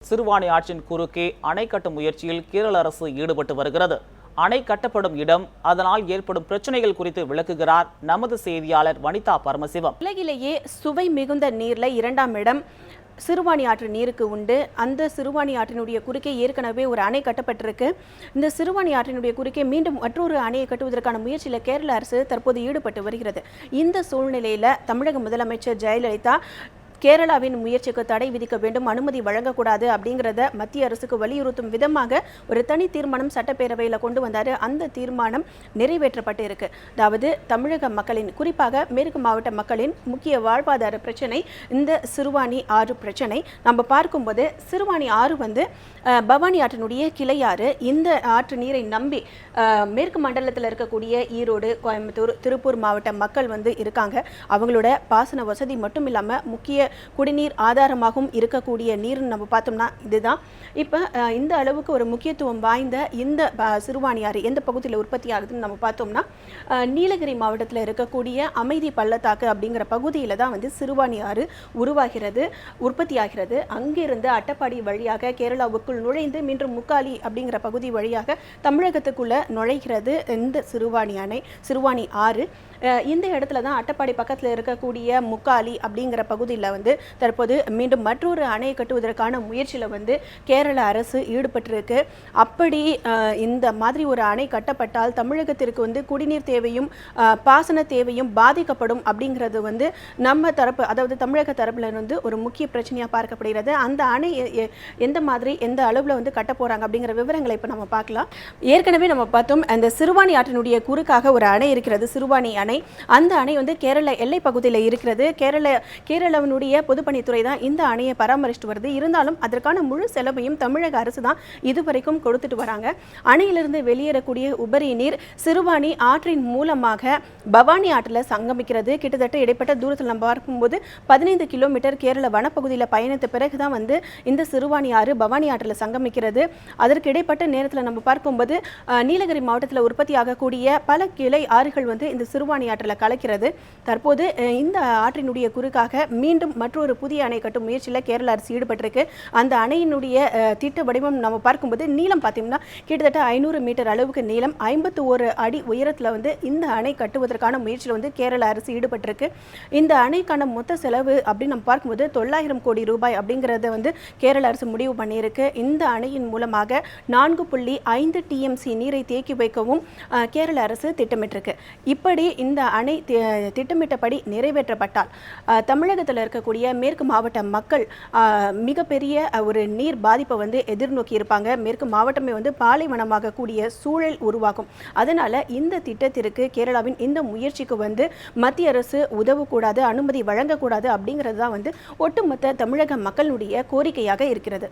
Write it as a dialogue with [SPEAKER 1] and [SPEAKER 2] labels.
[SPEAKER 1] சிறுவாணி ஆற்றின் குறுக்கே அணை கட்டும் முயற்சியில் கேரள அரசு ஈடுபட்டு வருகிறது. அணை கட்டப்படும் இடம், அதனால் ஏற்படும் பிரச்சனைகள் குறித்து விளக்குகிறார் நமது செய்தியாளர் வனிதா பரமசிவம்.
[SPEAKER 2] உலகிலேயே சுவை மிகுந்த நீர்ல 2ஆம் இடம் சிறுவாணி ஆற்று நீருக்கு உண்டு. அந்த சிறுவாணி ஆற்றினுடைய குறுக்கே ஏற்கனவே ஒரு அணை கட்டப்பட்டிருக்கு. இந்த சிறுவாணி ஆற்றினுடைய குறுக்கே மீண்டும் மற்றொரு அணையை கட்டுவதற்கான முயற்சியில் கேரள அரசு தற்போது ஈடுபட்டு வருகிறது. இந்த சூழ்நிலையில தமிழக முதலமைச்சர் ஜெயலலிதா கேரளாவின் முயற்சிக்கு தடை விதிக்க வேண்டும், அனுமதி வழங்கக்கூடாது அப்படிங்கிறத மத்திய அரசுக்கு வலியுறுத்தும் விதமாக ஒரு தனி தீர்மானம் சட்டப்பேரவையில் கொண்டு வந்தார். அந்த தீர்மானம் நிறைவேற்றப்பட்டு இருக்கு. அதாவது தமிழக மக்களின், குறிப்பாக மேற்கு மாவட்ட மக்களின் முக்கிய வாழ்வாதார பிரச்சனை இந்த சிறுவாணி ஆறு பிரச்சனை. நம்ம பார்க்கும்போது சிறுவாணி ஆறு பவானி ஆற்றினுடைய கிளையாறு. இந்த ஆற்று நீரை நம்பி மேற்கு மண்டலத்தில் இருக்கக்கூடிய ஈரோடு, கோயம்புத்தூர், திருப்பூர் மாவட்ட மக்கள் இருக்காங்க. அவங்களோட பாசன வசதி மட்டும் இல்லாமல் முக்கிய குடிநீர் ஆதாரமாகவும் இருக்கக்கூடிய நீர்னு நம்ம பார்த்தோம்னா இதுதான். இப்போ இந்த அளவுக்கு ஒரு முக்கியத்துவம் வாய்ந்த இந்த சிறுவாணி ஆறு எந்த பகுதியில் உற்பத்தி ஆகுதுன்னு நம்ம பார்த்தோம்னா நீலகிரி மாவட்டத்தில் இருக்கக்கூடிய அமைதி பள்ளத்தாக்கு அப்படிங்கிற பகுதியில் தான் சிறுவாணி ஆறு உருவாகிறது, உற்பத்தி ஆகிறது. அங்கிருந்து அட்டப்பாடி வழியாக கேரளாவுக்குள் நுழைந்து மீண்டும் முக்காலி அப்படிங்கிற பகுதி வழியாக தமிழகத்துக்குள்ள நுழைகிறது இந்த சிறுவாணி ஆறு. இந்த இடத்துல தான் அட்டப்பாடி பக்கத்தில் இருக்கக்கூடிய முக்காலி அப்படிங்கிற பகுதியில் தற்போது மீண்டும் மற்றொரு அணையை கட்டுவதற்கான முயற்சியில் கேரள அரசு ஈடுபட்டிருக்கு. அப்படி இந்த மாதிரி ஒரு அணை கட்டப்பட்டால் தமிழகத்திற்கு குடிநீர் தேவையும் பாசன தேவையும் பாதிக்கப்படும் அப்படிங்கிறது நம்ம தரப்பு, அதாவது தமிழக தரப்புல ஒரு முக்கிய பிரச்சனையாக பார்க்கப்படுகிறது. அந்த அணை எந்த மாதிரி எந்த அளவில் கட்ட போறாங்க அப்படிங்கிற விவரங்களை இப்போ நம்ம பார்க்கலாம். ஏற்கனவே நம்ம பார்த்தோம், அந்த சிறுவாணி ஆற்றினுடைய குறுக்காக ஒரு அணை இருக்கிறது, சிறுவாணி அணை. அந்த அணை கேரள எல்லை பகுதியில் இருக்கிறது. கேரளாவினுடைய பொதுப்பணித்துறை தான் இந்த அணையை பராமரிச்சுட்டு வருது. இருந்தாலும் அதற்கான முழு செலவையும் தமிழக அரசு தான் இதுவரைக்கும் கொடுத்துட்டு வராங்க. அணையிலிருந்து வெளியேறக்கூடிய உபரி நீர் சிறுவாணி ஆற்றின் மூலமாக பவானி ஆற்றில் சங்கமிக்கிறது. கிட்டத்தட்ட இடைப்பட்ட தூரத்தில் நம்ம பார்க்கும்போது 15 கிலோமீட்டர் கேரள வனப்பகுதியில் பயணித்த பிறகுதான் இந்த சிறுவாணி ஆறு பவானி ஆற்றில் சங்கமிக்கிறது. அதற்கு இடைப்பட்ட நேரத்தில் நம்ம பார்க்கும்போது நீலகிரி மாவட்டத்தில் உற்பத்தி ஆகக்கூடிய பல கிளை ஆறுகள் இந்த சிறுவாணி ஆற்றில் கலக்கிறது. தற்போது இந்த ஆற்றினுடைய குறுக்காக மீண்டும் மற்றொரு புதிய அணை கட்டும் முயற்சியில் கேரள அரசு ஈடுபட்டிருக்கு. அந்த அணையினுடைய திட்ட வடிவம் நம்ம பார்க்கும்போது நீளம் பார்த்தீங்கன்னா கிட்டத்தட்ட 500 மீட்டர் அளவுக்கு நீளம், 51 அடி உயரத்தில் இந்த அணை கட்டுவதற்கான முயற்சியில் கேரள அரசு ஈடுபட்டிருக்கு. இந்த அணைக்கான மொத்த செலவு அப்படின்னு நம்ம பார்க்கும்போது 900 கோடி ரூபாய் அப்படிங்கிறத கேரள அரசு முடிவு பண்ணியிருக்கு. இந்த அணையின் மூலமாக 4.5 TMC நீரை தேக்கி வைக்கவும் கேரள அரசு திட்டமிட்டிருக்கு. இப்படி இந்த அணை திட்டமிட்டபடி நிறைவேற்றப்பட்டால் தமிழகத்தில் இருக்கக்கூடிய மேற்கு மாவட்ட மக்கள் மிகப்பெரிய ஒரு நீர் பாதிப்பை எதிர்நோக்கி இருப்பாங்க. மேற்கு மாவட்டமே பாலைவனமாக கூடிய சூழல் உருவாகும். அதனால இந்த திட்டத்திற்கு, கேரளாவின் இந்த முயற்சிக்கு மத்திய அரசு உதவக்கூடாது, அனுமதி வழங்கக்கூடாது அப்படிங்கிறது தான் ஒட்டுமொத்த தமிழக மக்களுடைய கோரிக்கையாக இருக்கிறது.